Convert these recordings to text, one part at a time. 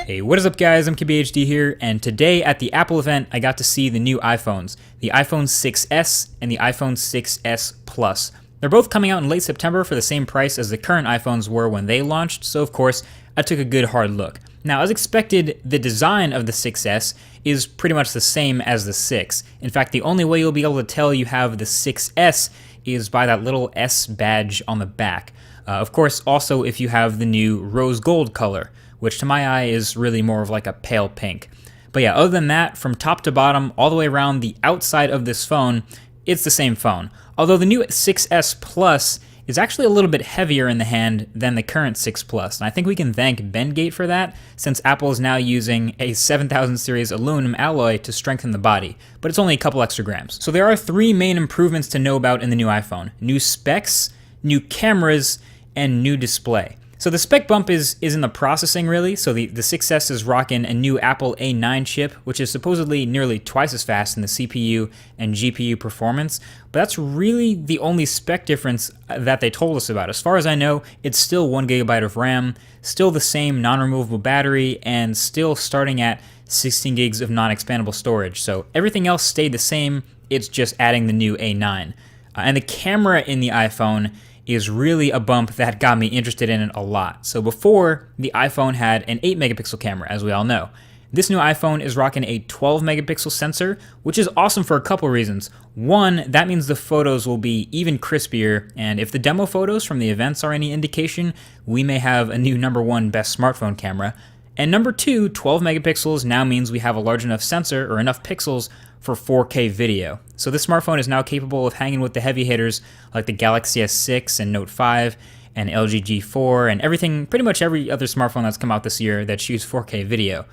Hey, what is up guys, I'm KBHD here, and today at the Apple event I got to see the new iPhones, the iPhone 6s and the iPhone 6s Plus. They're both coming out in late September for the same price as the current iPhones were when they launched, so of course I took a good hard look. Now as expected, the design of the 6s is pretty much the same as the 6. In fact, the only way you'll be able to tell you have the 6s is by that little S badge on the back. Of course, also if you have the new rose gold color, which to my eye is really more of like a pale pink. But yeah, other than that, from top to bottom, all the way around the outside of this phone, it's the same phone. Although the new 6S Plus is actually a little bit heavier in the hand than the current 6 Plus, and I think we can thank Bendgate for that, since Apple is now using a 7000 series aluminum alloy to strengthen the body, but it's only a couple extra grams. So there are three main improvements to know about in the new iPhone: new specs, new cameras, and new display. So the spec bump is in the processing really. So the 6S is rocking a new Apple A9 chip, which is supposedly nearly twice as fast in the CPU and GPU performance. But that's really the only spec difference that they told us about. As far as I know, it's still 1GB of RAM, still the same non-removable battery, and still starting at 16 gigs of non-expandable storage. So everything else stayed the same, it's just adding the new A9. And the camera in the iPhone is really a bump that got me interested in it a lot. So before, the iPhone had an 8 megapixel camera, as we all know. This new iPhone is rocking a 12 megapixel sensor, which is awesome for a couple reasons. One, that means the photos will be even crispier, and if the demo photos from the events are any indication, we may have a new #1 best smartphone camera. And number two, 12 megapixels now means we have a large enough sensor or enough pixels for 4K video. So this smartphone is now capable of hanging with the heavy hitters like the Galaxy S6 and Note 5 and LG G4 and everything, pretty much every other smartphone that's come out this year that shoots 4K video.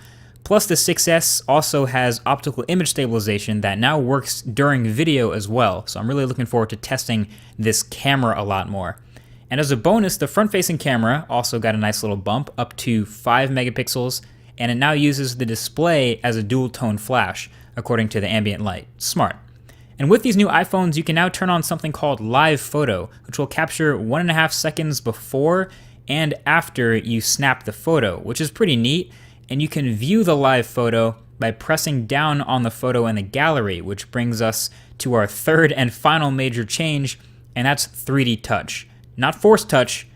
Plus the 6S also has optical image stabilization that now works during video as well. So I'm really looking forward to testing this camera a lot more. And as a bonus, the front-facing camera also got a nice little bump up to 5 megapixels, and it now uses the display as a dual-tone flash, according to the ambient light. Smart. And with these new iPhones, you can now turn on something called Live Photo, which will capture 1.5 seconds before and after you snap the photo, which is pretty neat. And you can view the live photo by pressing down on the photo in the gallery, which brings us to our third and final major change, and that's 3D touch. Not Force Touch,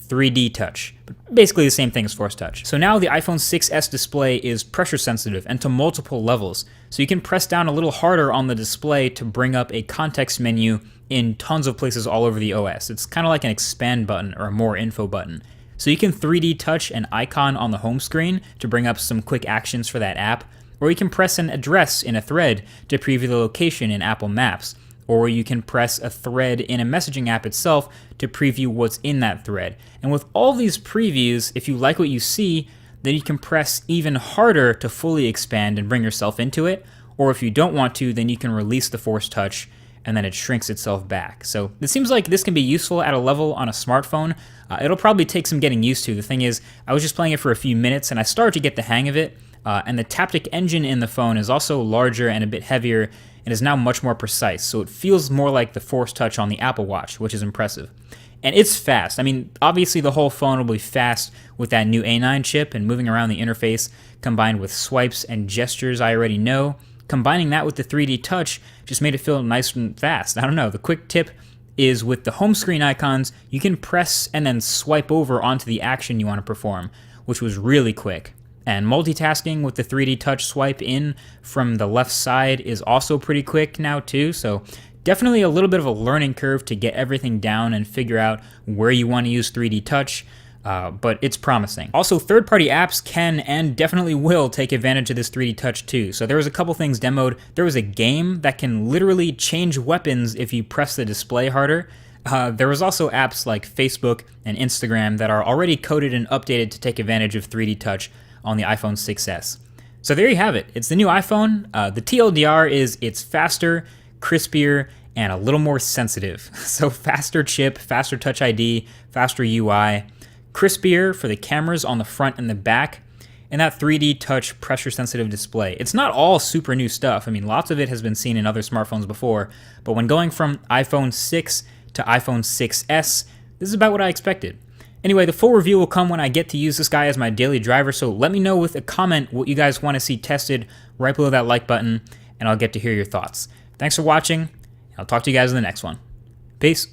3D touch. But basically the same thing as Force Touch. So now the iPhone 6s display is pressure sensitive and to multiple levels. So you can press down a little harder on the display to bring up a context menu in tons of places all over the OS. It's kind of like an expand button or a more info button. So you can 3D touch an icon on the home screen to bring up some quick actions for that app, or you can press an address in a thread to preview the location in Apple Maps. Or you can press a thread in a messaging app itself to preview what's in that thread. And with all these previews, if you like what you see, then you can press even harder to fully expand and bring yourself into it. Or if you don't want to, then you can release the Force Touch and then it shrinks itself back. So it seems like this can be useful at a level on a smartphone. It'll probably take some getting used to. The thing is, I was just playing it for a few minutes and I started to get the hang of it. And the Taptic engine in the phone is also larger and a bit heavier and is now much more precise, so it feels more like the Force Touch on the Apple Watch, which is impressive. And it's fast. I mean, obviously the whole phone will be fast with that new A9 chip and moving around the interface, combined with swipes and gestures I already know. Combining that with the 3D touch just made it feel nice and fast. I don't know, the quick tip is with the home screen icons, you can press and then swipe over onto the action you want to perform, which was really quick. And multitasking with the 3D touch swipe in from the left side is also pretty quick now too, so definitely a little bit of a learning curve to get everything down and figure out where you want to use 3D touch, but it's promising. Also, third-party apps can and definitely will take advantage of this 3D touch too. So there was a couple things demoed. There was a game that can literally change weapons if you press the display harder. There was also apps like Facebook and Instagram that are already coded and updated to take advantage of 3D touch on the iPhone 6s. So there you have it. It's the new iPhone. The TLDR is it's faster, crispier, and a little more sensitive. So faster chip, faster Touch ID, faster UI, crispier for the cameras on the front and the back, and that 3D touch pressure sensitive display. It's not all super new stuff. I mean, lots of it has been seen in other smartphones before, but when going from iPhone 6 to iPhone 6s, this is about what I expected. Anyway, the full review will come when I get to use this guy as my daily driver, so let me know with a comment what you guys want to see tested right below that like button, and I'll get to hear your thoughts. Thanks for watching, and I'll talk to you guys in the next one. Peace.